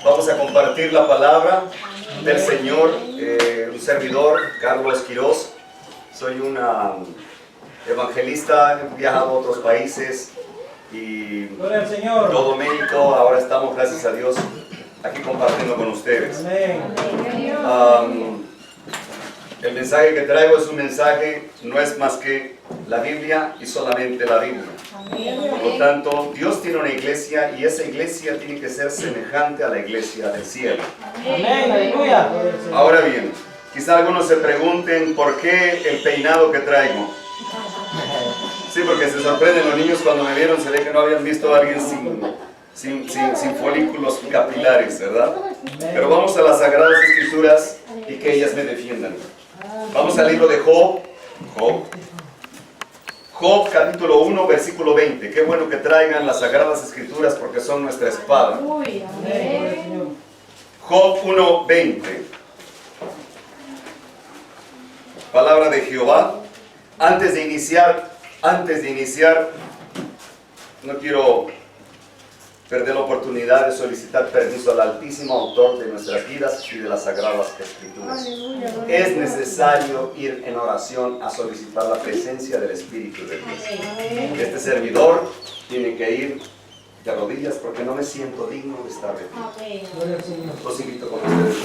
Vamos a compartir la palabra del Señor, un servidor, Carlos Quiroz. Soy un evangelista, he viajado a otros países y todo México. Ahora estamos, gracias a Dios, aquí compartiendo con ustedes. El mensaje que traigo es un mensaje, no es más que la Biblia y solamente la Biblia. Por lo tanto, Dios tiene una iglesia y esa iglesia tiene que ser semejante a la iglesia del cielo. Ahora bien, quizá algunos se pregunten por qué el peinado que traigo. Sí, porque se sorprenden los niños cuando me vieron, se ve que no habían visto a alguien sin folículos capilares, ¿verdad? Pero vamos a las Sagradas Escrituras y que ellas me defiendan. Vamos al libro de Job. Job capítulo 1, versículo 20. Qué bueno que traigan las Sagradas Escrituras porque son nuestra espada. Job 1, 20. Palabra de Jehová. Antes de iniciar, no quiero perder la oportunidad de solicitar permiso al Altísimo Autor de nuestras vidas y de las Sagradas Escrituras. Es necesario ir en oración a solicitar la presencia del Espíritu de Dios. Este servidor tiene que ir de rodillas porque no me siento digno de estar de pie. Los invito con ustedes.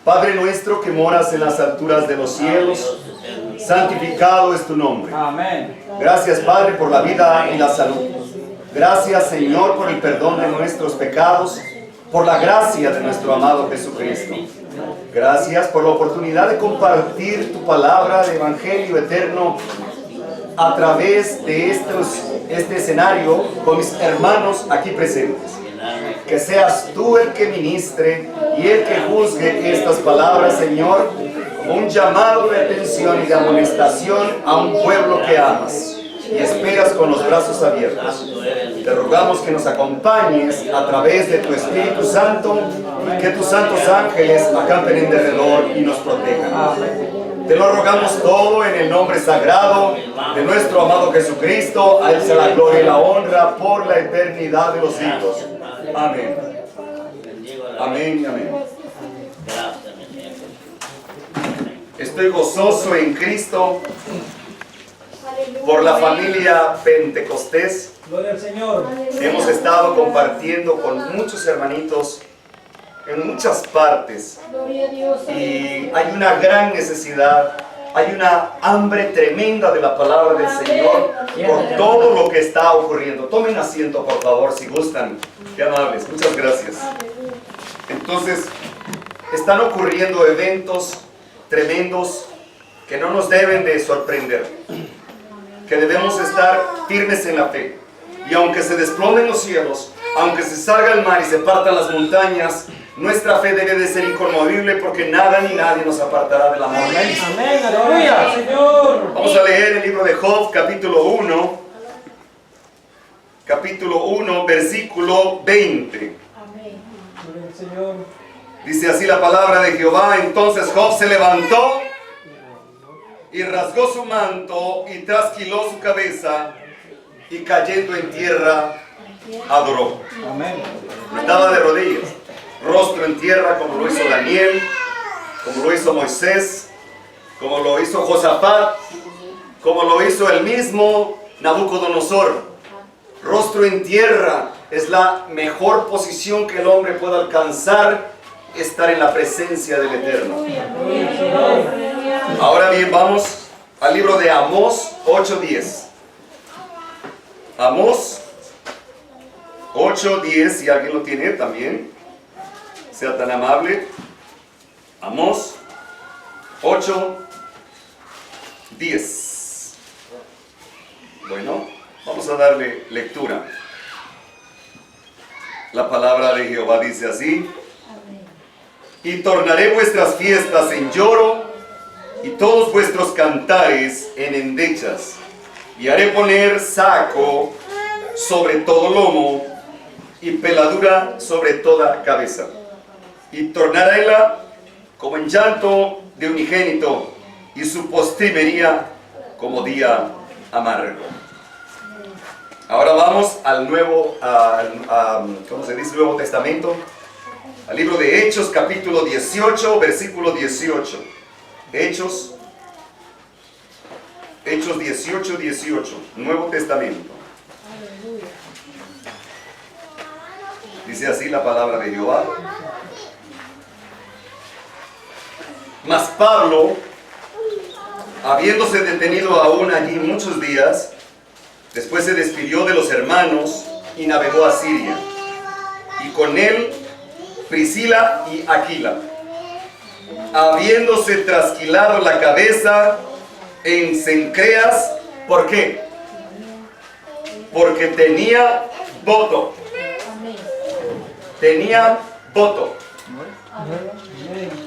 Padre nuestro que moras en las alturas de los cielos, santificado es tu nombre. Amén. Gracias, Padre, por la vida y la salud. Gracias, Señor, por el perdón de nuestros pecados, por la gracia de nuestro amado Jesucristo. Gracias por la oportunidad de compartir tu palabra de evangelio eterno a través de este escenario con mis hermanos aquí presentes. Que seas tú el que ministre y el que juzgue estas palabras, Señor, como un llamado de atención y de amonestación a un pueblo que amas y esperas con los brazos abiertos. Te rogamos que nos acompañes a través de tu Espíritu Santo y que tus santos ángeles acampen en derredor y nos protejan. Te lo rogamos todo en el nombre sagrado de nuestro amado Jesucristo. A Él sea la gloria y la honra por la eternidad de los siglos. Amén. Amén y amén. Estoy gozoso en Cristo por la familia Pentecostés. Gloria al Señor. Hemos estado compartiendo con muchos hermanitos en muchas partes y hay una gran necesidad, hay una hambre tremenda de la palabra del Señor por todo lo que está ocurriendo. Tomen asiento, por favor, si gustan. Qué amables, muchas gracias. Entonces, están ocurriendo eventos tremendos que no nos deben de sorprender, que debemos estar firmes en la fe. Y aunque se desplomen los cielos, aunque se salga el mar y se partan las montañas, nuestra fe debe de ser inconmovible porque nada ni nadie nos apartará del amor de Cristo. Amén, aleluya, Señor. Vamos a leer el libro de Job, capítulo 1, versículo 20. Amén. Gloria al Señor. Dice así la palabra de Jehová. Entonces Job se levantó y rasgó su manto y trasquiló su cabeza y cayendo en tierra adoró. Amén. Estaba de rodillas, rostro en tierra, como lo hizo Daniel, como lo hizo Moisés, como lo hizo Josafat, como lo hizo el mismo Nabucodonosor. Rostro en tierra es la mejor posición que el hombre pueda alcanzar, estar en la presencia del Eterno. Ahora bien, vamos al libro de Amós 8:10. Amós 8:10, si alguien lo tiene también, sea tan amable. Amós 8:10. Bueno, vamos a darle lectura. La palabra de Jehová dice así: y tornaré vuestras fiestas en lloro y todos vuestros cantares en endechas, y haré poner saco sobre todo lomo y peladura sobre toda cabeza, y tornaréla como en llanto de unigénito y su postrimería como día amargo. Ahora vamos al ¿cómo se dice? Nuevo Testamento, al libro de Hechos, capítulo 18, versículo 18. Hechos 18, 18, Nuevo Testamento. Dice así la palabra de Jehová. Mas Pablo, habiéndose detenido aún allí muchos días, después se despidió de los hermanos y navegó a Siria, y con él Priscila y Aquila, habiéndose trasquilado la cabeza en Cencreas. ¿Por qué? Porque tenía voto. Tenía voto.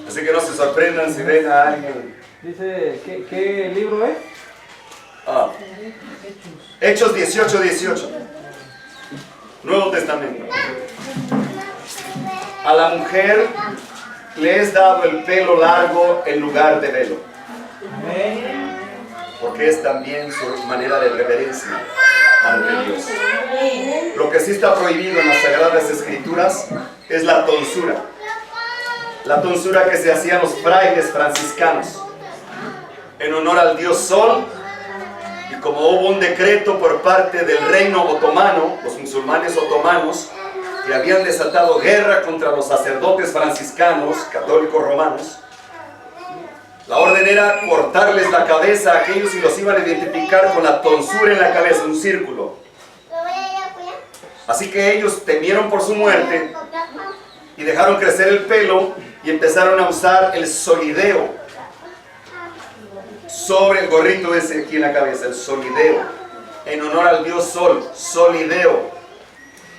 Así que no se sorprendan si ven a alguien. Dice, ¿qué libro es? Hechos 18, 18. Nuevo Testamento. A la mujer le es dado el pelo largo en lugar de velo. Porque es también su manera de reverencia ante Dios. Lo que sí está prohibido en las Sagradas Escrituras es la tonsura. La tonsura que se hacían los frailes franciscanos en honor al dios Sol. Y como hubo un decreto por parte del reino otomano, los musulmanes otomanos, que habían desatado guerra contra los sacerdotes franciscanos, católicos romanos, la orden era cortarles la cabeza a aquellos y los iban a identificar con la tonsura en la cabeza, un círculo. Así que ellos temieron por su muerte y dejaron crecer el pelo y empezaron a usar el solideo sobre el gorrito ese aquí en la cabeza, el solideo, en honor al dios Sol, solideo,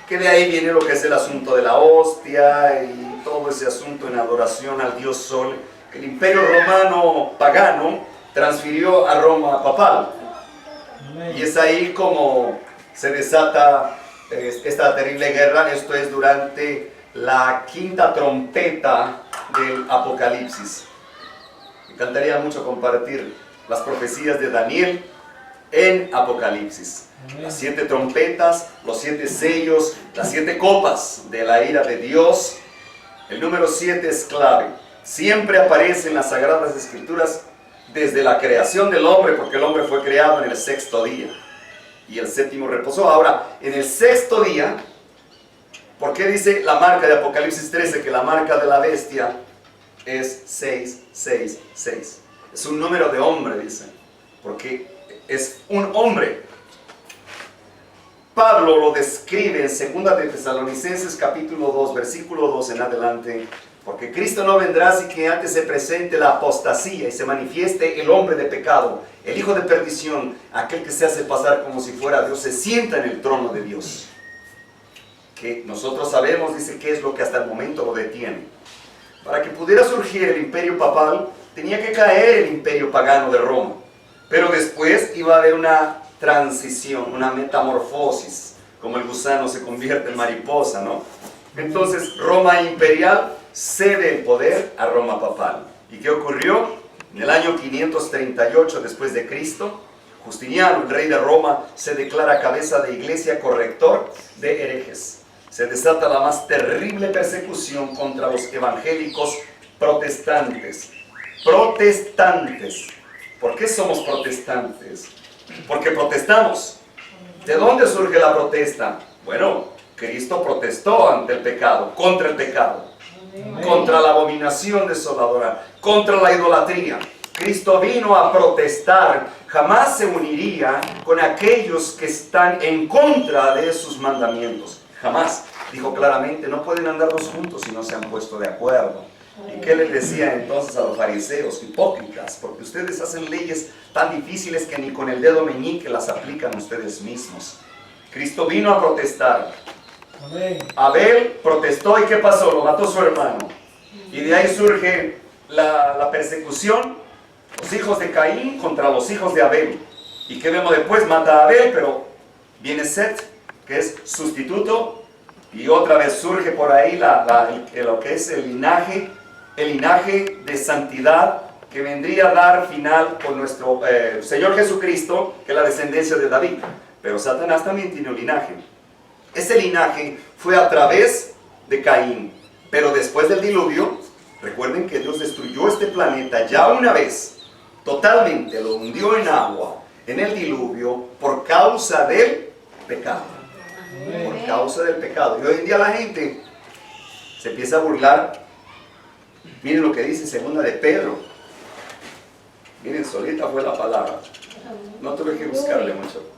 que de ahí viene lo que es el asunto de la hostia y todo ese asunto en adoración al dios Sol, que el imperio romano pagano transfirió a Roma papal. Y es ahí como se desata esta terrible guerra. Esto es durante la quinta trompeta del Apocalipsis. Me encantaría mucho compartir las profecías de Daniel en Apocalipsis. Las 7 trompetas, los 7 sellos, las 7 copas de la ira de Dios. El número 7 es clave. Siempre aparece en las Sagradas Escrituras desde la creación del hombre, porque el hombre fue creado en el 6º día y el 7º reposó. Ahora, en el 6º día, ¿por qué dice la marca de Apocalipsis 13 que la marca de la bestia es 666? Es un número de hombre, dice, porque es un hombre. Pablo lo describe en 2 de Tesalonicenses capítulo 2, versículo 2 en adelante. Porque Cristo no vendrá sin que antes se presente la apostasía y se manifieste el hombre de pecado, el hijo de perdición, aquel que se hace pasar como si fuera Dios, se sienta en el trono de Dios. Que nosotros sabemos, dice, qué es lo que hasta el momento lo detiene. Para que pudiera surgir el imperio papal, tenía que caer el imperio pagano de Roma. Pero después iba a haber una transición, una metamorfosis, como el gusano se convierte en mariposa, ¿no? Entonces, Roma imperial cede el poder a Roma papal. ¿Y qué ocurrió? En el año 538 después de Cristo, Justiniano, el rey de Roma, se declara cabeza de iglesia, corrector de herejes. Se desata la más terrible persecución contra los evangélicos protestantes. Protestantes. ¿Por qué somos protestantes? Porque protestamos. ¿De dónde surge la protesta? Bueno, Cristo protestó ante el pecado, contra el pecado, contra la abominación desoladora, contra la idolatría. Cristo vino a protestar. Jamás se uniría con aquellos que están en contra de sus mandamientos. Jamás. Dijo claramente, no pueden andar dos juntos si no se han puesto de acuerdo. ¿Y qué les decía entonces a los fariseos? Hipócritas, porque ustedes hacen leyes tan difíciles que ni con el dedo meñique las aplican ustedes mismos. Cristo vino a protestar. Amén. Abel protestó y ¿qué pasó? Lo mató su hermano. Y de ahí surge la persecución, los hijos de Caín contra los hijos de Abel. ¿Y qué vemos después? Mata a Abel, pero viene Set, que es sustituto, y otra vez surge por ahí lo que es el linaje de santidad que vendría a dar final con nuestro Señor Jesucristo, que es la descendencia de David. Pero Satanás también tiene un linaje. Ese linaje fue a través de Caín. Pero después del diluvio, recuerden que Dios destruyó este planeta ya una vez. Totalmente, lo hundió en agua, en el diluvio, por causa del pecado. Por causa del pecado. Y hoy en día la gente se empieza a burlar. Miren lo que dice segunda de Pedro. Miren, solita fue la palabra. No tuve que buscarle mucho.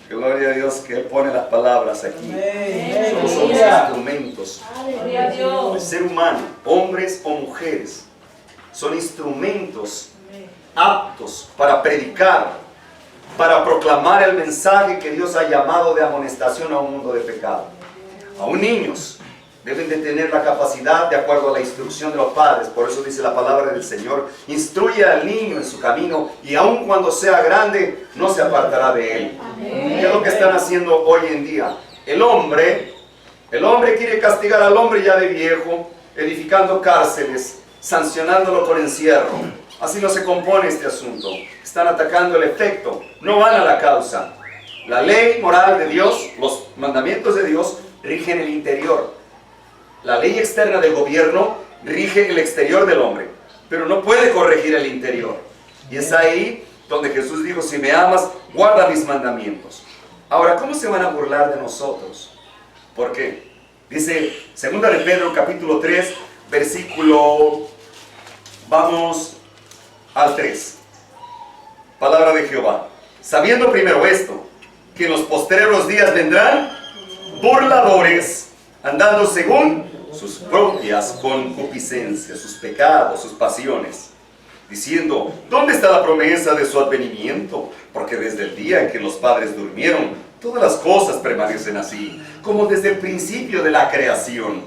Gloria a Dios que Él pone las palabras aquí. Somos instrumentos. El ser humano, hombres o mujeres, son instrumentos aptos para predicar, para proclamar el mensaje que Dios ha llamado de amonestación a un mundo de pecado. Aún niños deben de tener la capacidad de acuerdo a la instrucción de los padres. Por eso dice la palabra del Señor: instruye al niño en su camino y aun cuando sea grande no se apartará de él. ¿Qué es lo que están haciendo hoy en día? El hombre quiere castigar al hombre ya de viejo, edificando cárceles, sancionándolo con encierro. Así no se compone este asunto. Están atacando el efecto, no van a la causa. La ley moral de Dios, los mandamientos de Dios, rigen el interior. La ley externa del gobierno rige el exterior del hombre, pero no puede corregir el interior. Y es ahí donde Jesús dijo: si me amas, guarda mis mandamientos. Ahora, ¿cómo se van a burlar de nosotros? ¿Por qué? Dice 2 de Pedro capítulo 3, versículo, vamos al 3. Palabra de Jehová: sabiendo primero esto, que en los postreros días vendrán burladores, andando según sus propias concupiscencias, sus pecados, sus pasiones, diciendo: ¿dónde está la promesa de su advenimiento? Porque desde el día en que los padres durmieron, todas las cosas permanecen así, como desde el principio de la creación.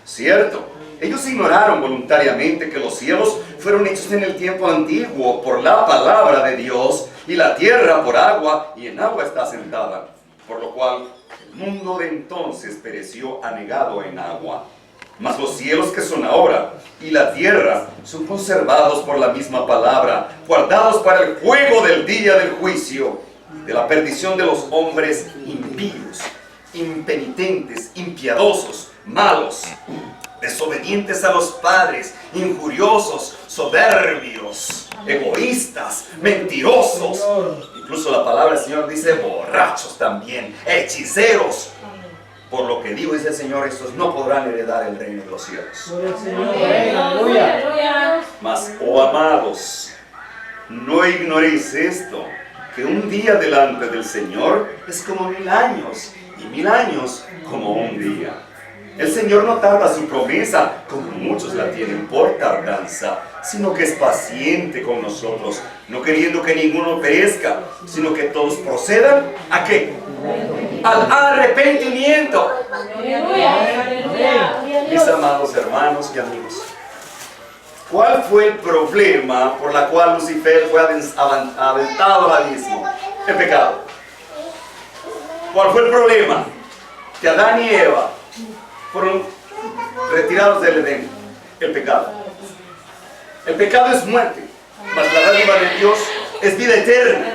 Cierto, ellos ignoraron voluntariamente que los cielos fueron hechos en el tiempo antiguo por la palabra de Dios, y la tierra por agua, y en agua está sentada, por lo cual el mundo de entonces pereció anegado en agua. Mas los cielos que son ahora y la tierra son conservados por la misma palabra, guardados para el fuego del día del juicio, de la perdición de los hombres impíos, impenitentes, impiadosos, malos, desobedientes a los padres, injuriosos, soberbios, egoístas, mentirosos. Incluso la palabra del Señor dice borrachos también, hechiceros. Por lo que digo, dice el Señor, estos no podrán heredar el reino de los cielos. Mas, oh amados, no ignoréis esto, que un día delante del Señor es como 1000 años, y 1000 años como un día. El Señor no tarda su promesa, como muchos la tienen por tardanza, sino que es paciente con nosotros, no queriendo que ninguno perezca, sino que todos procedan ¿a qué? Al arrepentimiento. Mis amados hermanos y amigos, ¿cuál fue el problema por la cual Lucifer fue aventado al abismo? El pecado. ¿Cuál fue el problema? Que Adán y Eva fueron retirados del Edén. El pecado. El pecado es muerte, mas la dádiva de Dios es vida eterna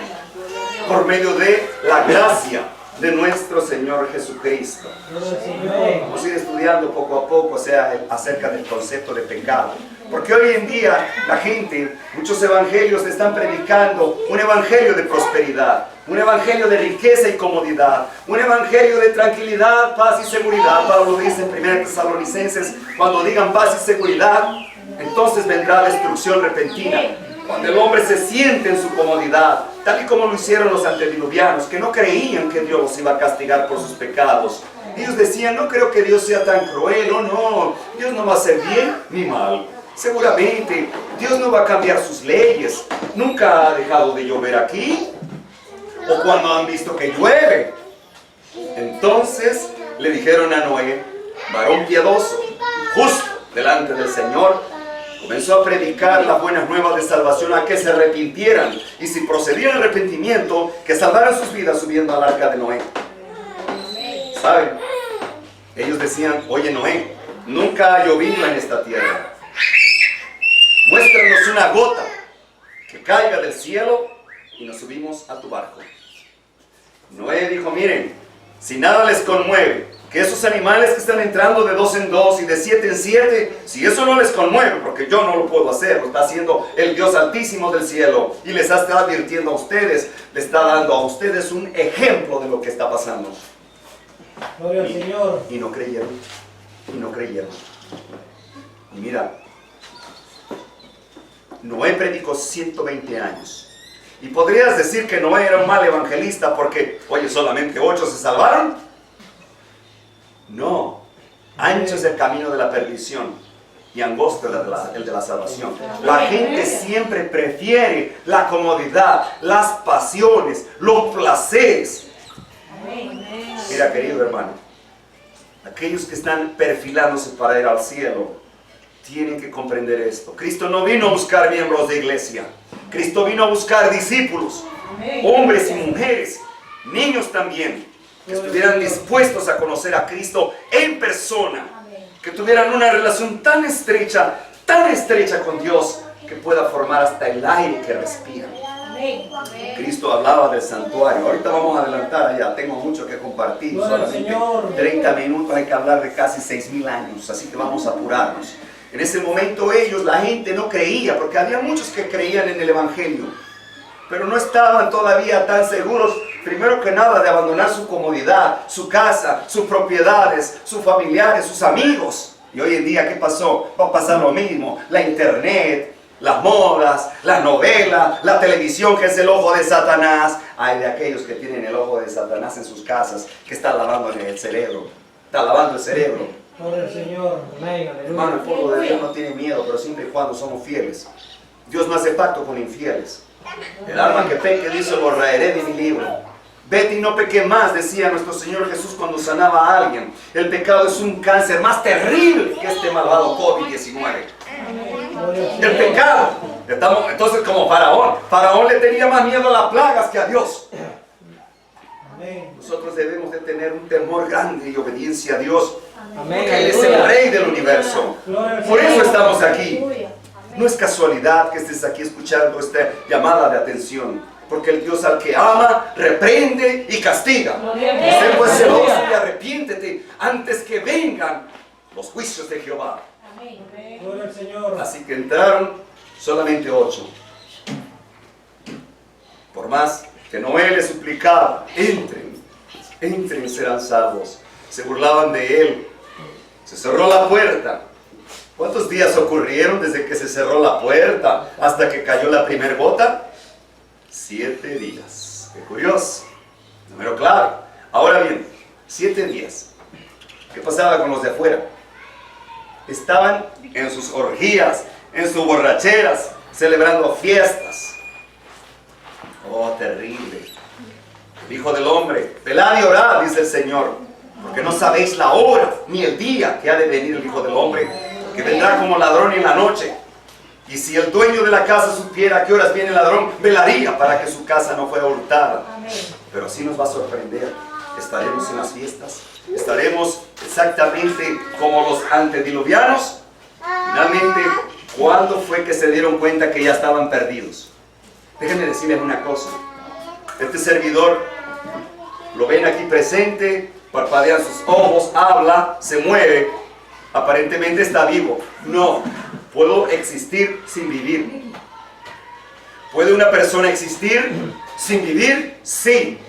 por medio de la gracia de nuestro Señor Jesucristo. Vamos a ir estudiando poco a poco acerca del concepto de pecado, porque hoy en día la gente, muchos evangelios están predicando un evangelio de prosperidad, un evangelio de riqueza y comodidad, un evangelio de tranquilidad, paz y seguridad. Pablo dice en 1 Tesalonicenses: cuando digan paz y seguridad, entonces vendrá la destrucción repentina. Cuando el hombre se siente en su comodidad, tal y como lo hicieron los antediluvianos, que no creían que Dios los iba a castigar por sus pecados. Ellos decían: no creo que Dios sea tan cruel, no, Dios no va a hacer bien ni mal. Seguramente Dios no va a cambiar sus leyes, nunca ha dejado de llover aquí, o cuando han visto que llueve. Entonces le dijeron a Noé, varón piadoso, justo delante del Señor, comenzó a predicar las buenas nuevas de salvación, a que se arrepintieran, y si procedían al arrepentimiento, que salvaran sus vidas subiendo al arca de Noé. ¿Saben? Ellos decían: oye Noé, nunca ha llovido en esta tierra. Muéstranos una gota que caiga del cielo y nos subimos a tu barco. Noé dijo, miren, si nada les conmueve, que esos animales que están entrando de 2 en 2 y de 7 en 7, si eso no les conmueve, porque yo no lo puedo hacer, lo está haciendo el Dios Altísimo del cielo, y les está advirtiendo a ustedes, le está dando a ustedes un ejemplo de lo que está pasando. Gloria al Señor. Y no creyeron, y no creyeron. Y mira, Noé predicó 120 años. Y podrías decir que Noé era un mal evangelista porque, oye, solamente 8 se salvaron. No, ancho es el camino de la perdición y angosto el de la salvación. La gente siempre prefiere la comodidad, las pasiones, los placeres. Mira, querido hermano, aquellos que están perfilándose para ir al cielo tienen que comprender esto. Cristo no vino a buscar miembros de iglesia. Cristo vino a buscar discípulos, hombres y mujeres, niños también, que estuvieran dispuestos a conocer a Cristo en persona, que tuvieran una relación tan estrecha con Dios, que pueda formar hasta el aire que respiran. Cristo hablaba del santuario. Ahorita vamos a adelantar allá, tengo mucho que compartir, solamente 30 minutos, hay que hablar de casi 6.000 años, así que vamos a apurarnos. En ese momento la gente no creía, porque había muchos que creían en el Evangelio, pero no estaban todavía tan seguros, primero que nada, de abandonar su comodidad, su casa, sus propiedades, sus familiares, sus amigos. Y hoy en día, ¿qué pasó? Va a pasar lo mismo. La internet, las modas, las novelas, la televisión, que es el ojo de Satanás. Hay de aquellos que tienen el ojo de Satanás en sus casas, que están lavando el cerebro. Está lavando el cerebro. Gloria al Señor. Amén. Aleluya. Hermano, el pueblo de Dios no tiene miedo, pero siempre y cuando somos fieles. Dios no hace pacto con infieles. El alma que peque, dice, lo raeré de mi libro. Vete y no peque más, decía nuestro Señor Jesús cuando sanaba a alguien. El pecado es un cáncer más terrible que este malvado COVID-19. El pecado. Entonces, como Faraón le tenía más miedo a las plagas que a Dios. Nosotros debemos de tener un temor grande y obediencia a Dios, porque Él es el Rey del universo. Por eso estamos aquí. No es casualidad que estés aquí escuchando esta llamada de atención, porque el Dios al que ama, reprende y castiga. Sé pues celoso y arrepiéntete antes que vengan los juicios de Jehová. Así que entraron solamente 8. Por más que Noé les suplicaba, entren y serán salvos. Se burlaban de él. Se cerró la puerta. ¿Cuántos días ocurrieron desde que se cerró la puerta hasta que cayó la primera gota? 7 días. Qué curioso. Número claro. Ahora bien, 7 días. ¿Qué pasaba con los de afuera? Estaban en sus orgías, en sus borracheras, celebrando fiestas. Oh, terrible. El Hijo del Hombre, velad y orad, dice el Señor, porque no sabéis la hora ni el día que ha de venir el Hijo del Hombre, que vendrá como ladrón en la noche. Y si el dueño de la casa supiera a qué horas viene el ladrón, velaría para que su casa no fuera hurtada. Pero así nos va a sorprender. Estaremos en las fiestas, estaremos exactamente como los antediluvianos. Finalmente, ¿cuándo fue que se dieron cuenta que ya estaban perdidos? Déjenme decirles una cosa. Este servidor, lo ven aquí presente, parpadean sus ojos, habla, se mueve, aparentemente está vivo. No, puedo existir sin vivir. ¿Puede una persona existir sin vivir? Sí.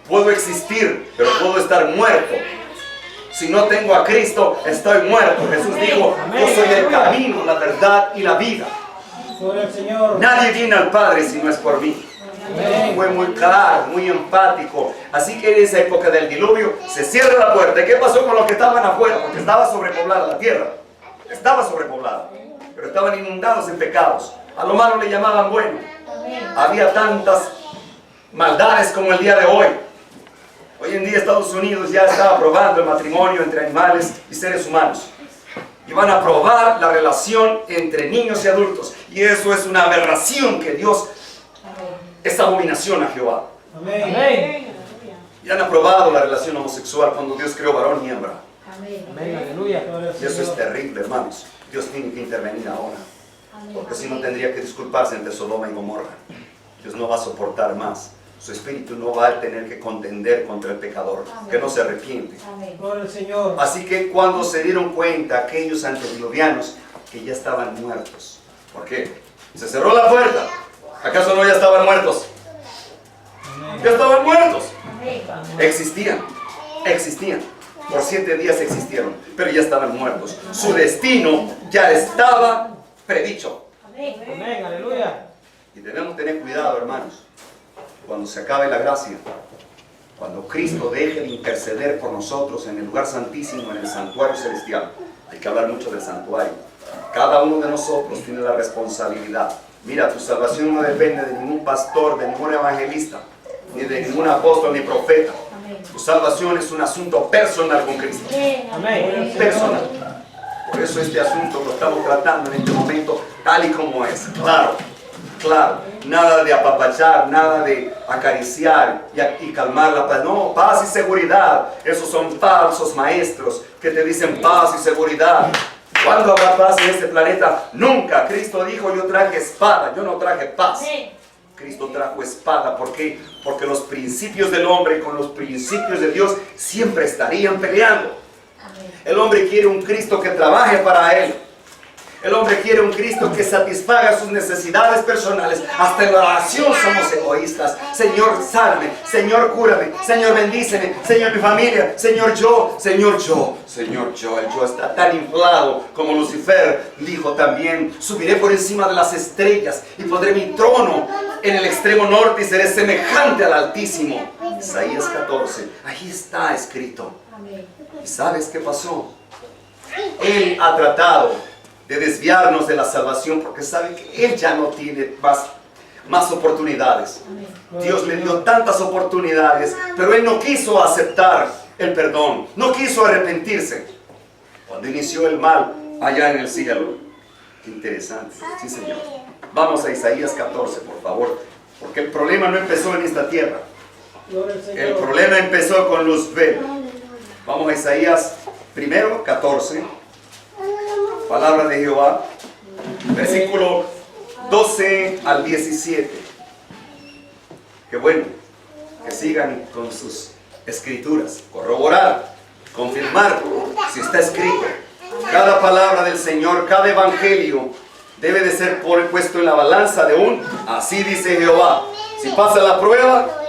Puedo existir, pero puedo estar muerto. Si no tengo a Cristo, estoy muerto. Jesús dijo, yo soy el camino, la verdad y la vida. Nadie viene al Padre si no es por mí. Fue muy claro, muy empático. Así que en esa época del diluvio se cierra la puerta. ¿Y qué pasó con los que estaban afuera? Porque estaba sobrepoblada la tierra. Estaba sobrepoblada, pero estaban inundados en pecados. A lo malo le llamaban bueno. Había tantas maldades como el día de hoy. Hoy en día Estados Unidos ya está aprobando el matrimonio entre animales y seres humanos. Y van a aprobar la relación entre niños y adultos. Y eso es una aberración que Dios, es abominación a Jehová. Amén. Y han aprobado la relación homosexual cuando Dios creó varón y hembra. Amén. Aleluya. Y eso es terrible, hermanos. Dios tiene que intervenir ahora. Porque si no tendría que disculparse entre Sodoma y Gomorra. Dios no va a soportar más su espíritu no va a tener que contender contra el pecador, que no se arrepiente. Gloria al Señor. Así que cuando se dieron cuenta aquellos antediluvianos que ya estaban muertos, ¿por qué? Se cerró la puerta. ¿Acaso no ya estaban muertos? Ya estaban muertos. Existían. Por 7 días existieron, pero ya estaban muertos. Su destino ya estaba predicho. Amén, aleluya. Y debemos tener cuidado, hermanos, cuando se acabe la gracia, cuando Cristo deje de interceder por nosotros en el lugar santísimo, en el santuario celestial. Hay que hablar mucho del santuario. Cada uno de nosotros tiene la responsabilidad. Mira, tu salvación no depende de ningún pastor, de ningún evangelista, ni de ningún apóstol, ni profeta. Tu salvación es un asunto personal con Cristo. Amén. Personal. Por eso este asunto lo estamos tratando en este momento tal y como es. Claro, claro. Nada de apapachar, nada de acariciar y calmar la paz. No, paz y seguridad. Esos son falsos maestros que te dicen paz y seguridad. ¿Cuándo habrá paz en este planeta? Nunca. Cristo dijo, yo traje espada, yo no traje paz. Cristo trajo espada. ¿Por qué? Porque los principios del hombre con los principios de Dios siempre estarían peleando. El hombre quiere un Cristo que trabaje para él. El hombre quiere un Cristo que satisfaga sus necesidades personales. Hasta en la oración somos egoístas. Señor, salve. Señor, cúrame. Señor, bendíceme. Señor, mi familia. Señor, yo. Señor, yo. Señor, yo. El yo está tan inflado como Lucifer dijo también. Subiré por encima de las estrellas y pondré mi trono en el extremo norte y seré semejante al Altísimo. Isaías 14. Ahí está escrito. ¿Y sabes qué pasó? Él ha tratado de desviarnos de la salvación porque sabe que Él ya no tiene más oportunidades. Dios le dio tantas oportunidades, pero Él no quiso aceptar el perdón, no quiso arrepentirse. Cuando inició el mal allá en el cielo. Qué interesante, sí Señor. Vamos a Isaías 14, por favor, porque el problema no empezó en esta tierra. El problema empezó con Luzbel. Vamos a Isaías primero 14. Palabra de Jehová, versículo 12 al 17. Qué bueno que sigan con sus escrituras, corroborar, confirmar si está escrito. Cada palabra del Señor, cada evangelio debe de ser puesto en la balanza de un así dice Jehová. Si pasa la prueba,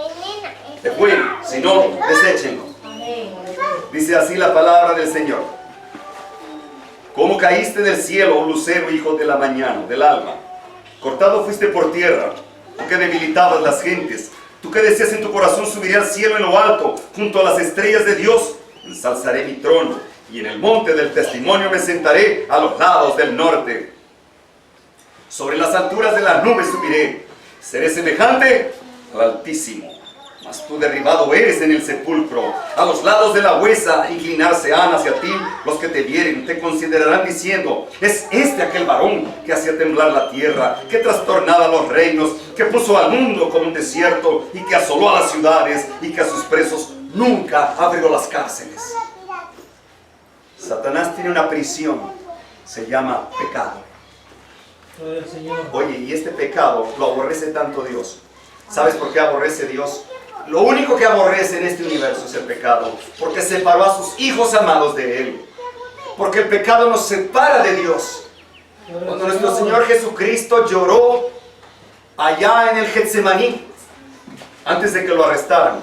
es bueno, si no, deséchenlo. Dice así la palabra del Señor. ¿Cómo caíste del cielo, oh lucero, hijo de la mañana, del alma? Cortado fuiste por tierra, tú que debilitabas las gentes. Tú que decías en tu corazón, subiré al cielo en lo alto, junto a las estrellas de Dios. Ensalzaré mi trono, y en el monte del testimonio me sentaré a los lados del norte. Sobre las alturas de las nubes subiré, seré semejante al Altísimo. Mas tú derribado eres en el sepulcro. A los lados de la huesa inclinarse han hacia ti los que te vieren. Te considerarán diciendo, es este aquel varón que hacía temblar la tierra, que trastornaba los reinos, que puso al mundo como un desierto y que asoló a las ciudades y que a sus presos nunca abrió las cárceles. Satanás tiene una prisión, se llama pecado. Oye, y este pecado lo aborrece tanto Dios. ¿Sabes por qué aborrece Dios? Lo único que aborrece en este universo es el pecado, porque separó a sus hijos amados de Él. Porque el pecado nos separa de Dios. Cuando nuestro Señor Jesucristo lloró allá en el Getsemaní, antes de que lo arrestaran,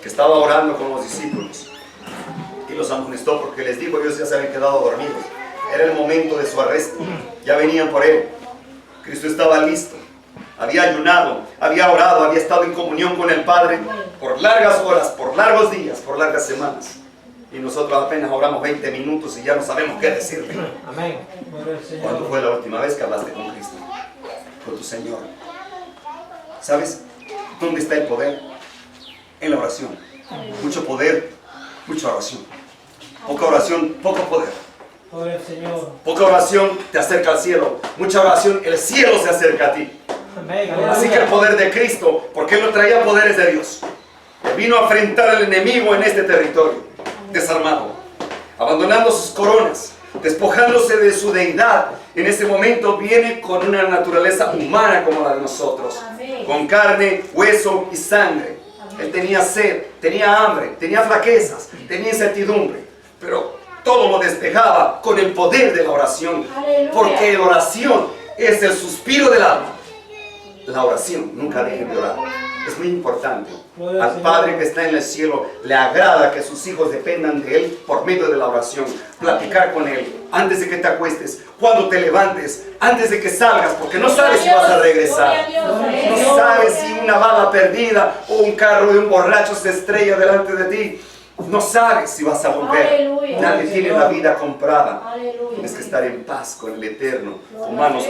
que estaba orando con los discípulos, y los amonestó porque les dijo, ellos ya se habían quedado dormidos. Era el momento de su arresto, ya venían por Él. Cristo estaba listo. Había ayunado, había orado, había estado en comunión con el Padre por largas horas, por largos días, por largas semanas. Y nosotros apenas oramos 20 minutos y ya no sabemos qué decirle. Amén. ¿Cuándo fue la última vez que hablaste con Cristo? Con tu Señor. ¿Sabes dónde está el poder? En la oración. Mucho poder, mucha oración. Poca oración, poco poder. Poca oración te acerca al cielo. Mucha oración, el cielo se acerca a ti. Así que el poder de Cristo, porque Él no traía poderes de Dios, Él vino a enfrentar al enemigo en este territorio, desarmado, abandonando sus coronas, despojándose de su deidad. En ese momento viene con una naturaleza humana como la de nosotros, con carne, hueso y sangre. Él tenía sed, tenía hambre, tenía flaquezas, tenía incertidumbre, pero todo lo despejaba con el poder de la oración. Porque la oración es el suspiro del alma. La oración, nunca dejen de orar. Es muy importante. Al Padre que está en el cielo le agrada que sus hijos dependan de Él por medio de la oración. Platicar con Él antes de que te acuestes, cuando te levantes, antes de que salgas, porque no sabes si vas a regresar. No sabes si una bala perdida o un carro de un borracho se estrella delante de ti. No sabes si vas a volver. Nadie tiene la vida comprada. Tienes que estar en paz con el Eterno, con manos,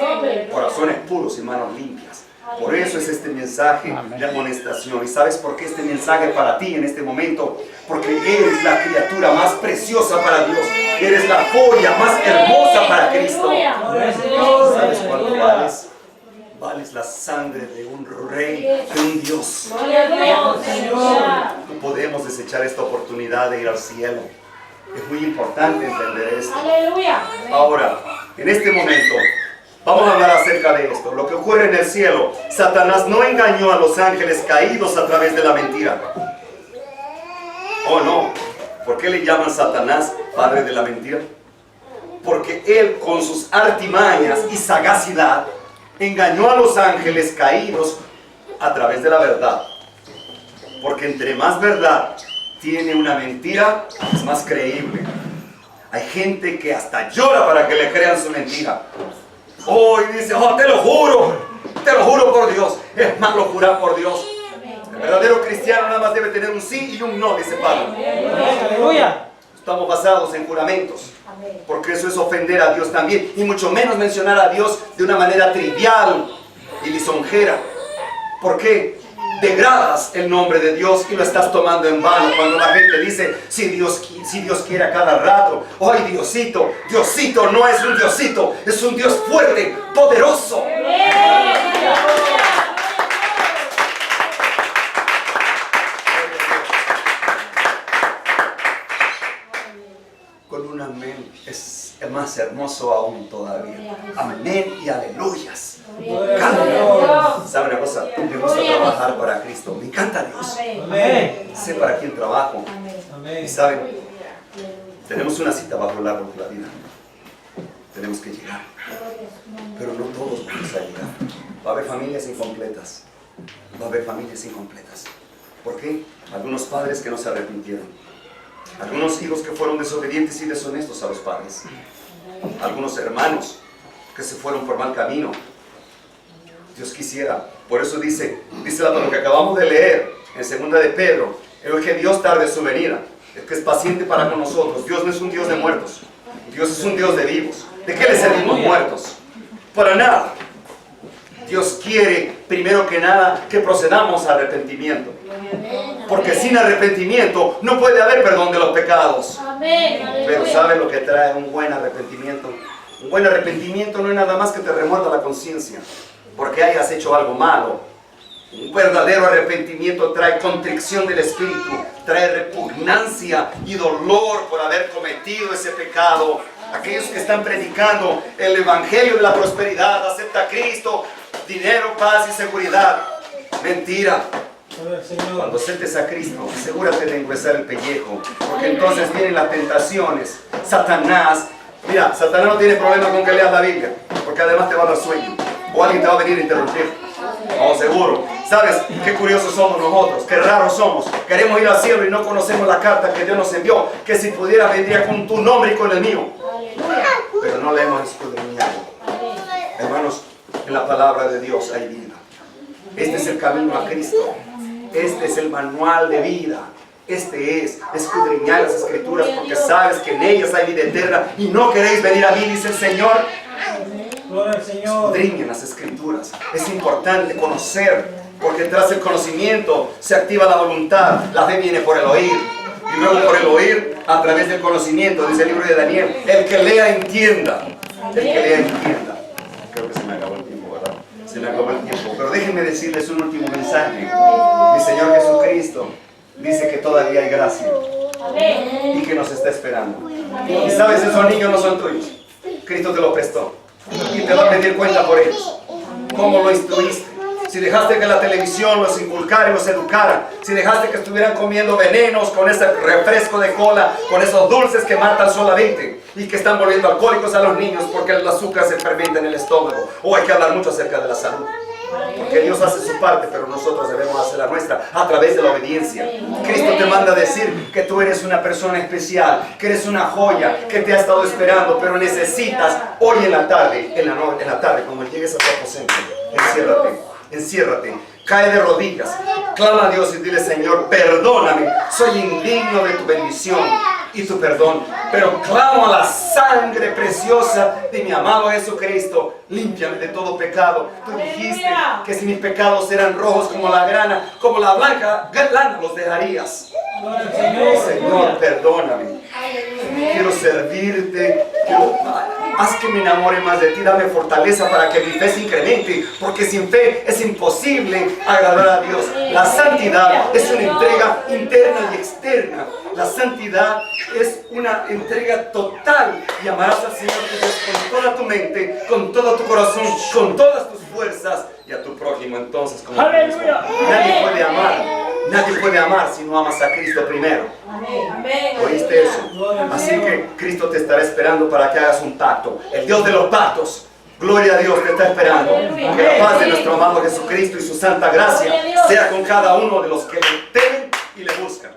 corazones puros y manos limpias. Por eso es este mensaje de amonestación. ¿Y sabes por qué este mensaje para ti en este momento? Porque eres la criatura más preciosa para Dios. Eres la joya más hermosa para Cristo. ¿Sabes cuánto vales? Vales la sangre de un rey, de un Dios. No podemos desechar esta oportunidad de ir al cielo. Es muy importante entender esto. Ahora, en este momento, vamos a hablar acerca de esto. Lo que ocurre en el cielo. Satanás no engañó a los ángeles caídos a través de la mentira. Oh no. ¿Por qué le llaman Satanás padre de la mentira? Porque él con sus artimañas y sagacidad engañó a los ángeles caídos a través de la verdad. Porque entre más verdad tiene una mentira, es más creíble. Hay gente que hasta llora para que le crean su mentira. Oh, y dice, oh, te lo juro por Dios. Es malo jurar por Dios. El verdadero cristiano nada más debe tener un sí y un no, dice Pablo. Aleluya. Estamos basados en juramentos, porque eso es ofender a Dios también, y mucho menos mencionar a Dios de una manera trivial y lisonjera. ¿Por qué? Degradas el nombre de Dios y lo estás tomando en vano cuando la gente dice, si Dios quiere a cada rato. ¡Ay, Diosito! Diosito no es un Diosito, es un Dios fuerte, poderoso. Con un amén es más hermoso aún todavía. Amén y aleluyas. ¿Sabe una cosa? Me gusta trabajar para Cristo. Me encanta Dios. Sé para quién trabajo. Y saben, tenemos una cita bajo el árbol de la vida. Tenemos que llegar. Pero no todos vamos a llegar. Va a haber familias incompletas. Va a haber familias incompletas. ¿Por qué? Algunos padres que no se arrepintieron. Algunos hijos que fueron desobedientes y deshonestos a los padres. Algunos hermanos que se fueron por mal camino. Dios quisiera. Por eso dice lo que acabamos de leer en 2 de Pedro. El que Dios tarde su venida. Es que es paciente para con nosotros. Dios no es un Dios de muertos. Dios es un Dios de vivos. ¿De qué le servimos muertos? Para nada. Dios quiere, primero que nada, que procedamos al arrepentimiento. Porque sin arrepentimiento no puede haber perdón de los pecados. Pero ¿sabe lo que trae un buen arrepentimiento? Un buen arrepentimiento no es nada más que te remuerda la conciencia porque hayas hecho algo malo. Un verdadero arrepentimiento trae contrición del espíritu, trae repugnancia y dolor por haber cometido ese pecado. Aquellos que están predicando el evangelio de la prosperidad, acepta a Cristo, dinero, paz y seguridad. Mentira. Cuando aceptes a Cristo, asegúrate de engrosar el pellejo, porque entonces vienen las tentaciones. Satanás no tiene problema con que leas la Biblia, porque además te va a dar sueño, o alguien te va a venir a interrumpir. Oh, seguro. ¿Sabes qué curiosos somos nosotros? Qué raros somos. Queremos ir al cielo y no conocemos la carta que Dios nos envió, que si pudiera vendría con tu nombre y con el mío. Pero no la hemos escudriñado. Hermanos, en la palabra de Dios hay vida. Este es el camino a Cristo. Este es el manual de vida. Este es escudriñar las escrituras, porque sabes que en ellas hay vida eterna y no queréis venir a mí, dice el Señor. Escudriñen las escrituras. Es importante conocer, porque tras el conocimiento se activa la voluntad. La fe viene por el oír, y luego por el oír a través del conocimiento. Dice el libro de Daniel, el que lea entienda. El que lea entienda. Creo que se me acabó el tiempo, ¿verdad? Se me acabó el tiempo. Pero déjenme decirles un último mensaje. Mi Señor Jesucristo dice que todavía hay gracia y que nos está esperando. Y sabes, esos niños no son tuyos. Cristo te los prestó y te va a pedir cuenta por ellos. ¿Cómo lo instruiste? si dejaste que la televisión los inculcara y los educara, si dejaste que estuvieran comiendo venenos con ese refresco de cola, con esos dulces que matan solamente y que están volviendo alcohólicos a los niños porque el azúcar se fermenta en el estómago. Hay que hablar mucho acerca de la salud. Porque Dios hace su parte, pero nosotros debemos hacer la nuestra a través de la obediencia. Cristo te manda a decir que tú eres una persona especial, que eres una joya, que te ha estado esperando, pero necesitas hoy en la tarde, en la tarde, cuando llegues a tu aposento, enciérrate, cae de rodillas, clama a Dios y dile: Señor, perdóname, soy indigno de tu bendición y tu perdón, pero clamo a la sangre preciosa de mi amado Jesucristo. Límpiame de todo pecado. Tú dijiste que si mis pecados eran rojos como la grana, como la blanca lana, los dejarías. Señor, perdóname. Quiero servirte. Haz que me enamore más de ti. Dame fortaleza para que mi fe se incremente, porque sin fe es imposible agradar a Dios. La santidad es una entrega interna y externa. La santidad es una entrega total, y amarás al Señor tu Dios con toda tu mente, con todo tu corazón, con todas tus fuerzas, y a tu prójimo entonces como ¡Aleluya! Nadie puede amar si no amas a Cristo primero. ¿Oíste eso? Así que Cristo te estará esperando para que hagas un pacto. El Dios de los pactos, gloria a Dios, te está esperando. Que la paz de nuestro amado Jesucristo y su santa gracia sea con cada uno de los que le temen y le buscan.